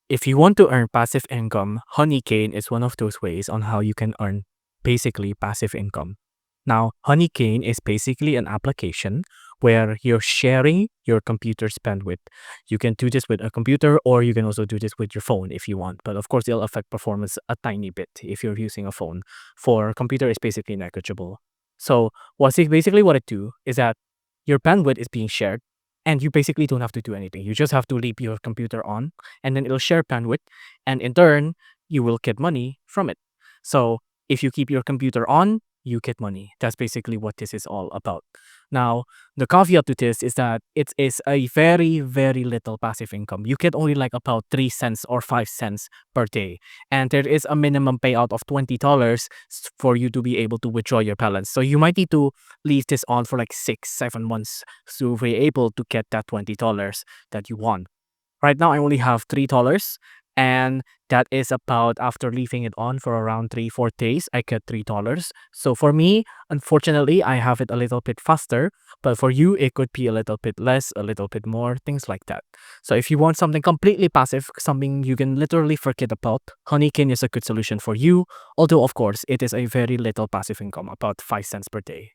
If you want to earn passive income, Honeygain is one of those ways on how you can earn basically passive income. Now, Honeygain is basically an application where you're sharing your computer's bandwidth. You can do this with a computer or you can also do this with your phone if you want. But of course, it'll affect performance a tiny bit if you're using a phone. For a computer, it's basically negligible. So, basically what it do is that your bandwidth is being shared and you basically don't have to do anything. You just have to leave your computer on and then it'll share bandwidth. And in turn, you will get money from it. So if you keep your computer on, you get money. That's basically what this is all about. Now, the caveat to this is that it is a very, very little passive income. You get only like about 3 cents or 5 cents per day. And there is a minimum payout of $20 for you to be able to withdraw your balance. So you might need to leave this on for like 6, 7 months to be able to get that $20 that you want. Right now, I only have $3, and that is about after leaving it on for around 3, 4 days, I get $3. So for me, unfortunately, I have it a little bit faster, but for you, it could be a little bit less, a little bit more, things like that. So if you want something completely passive, something you can literally forget about, Honeykin is a good solution for you. Although, of course, it is a very little passive income, about 5 cents per day.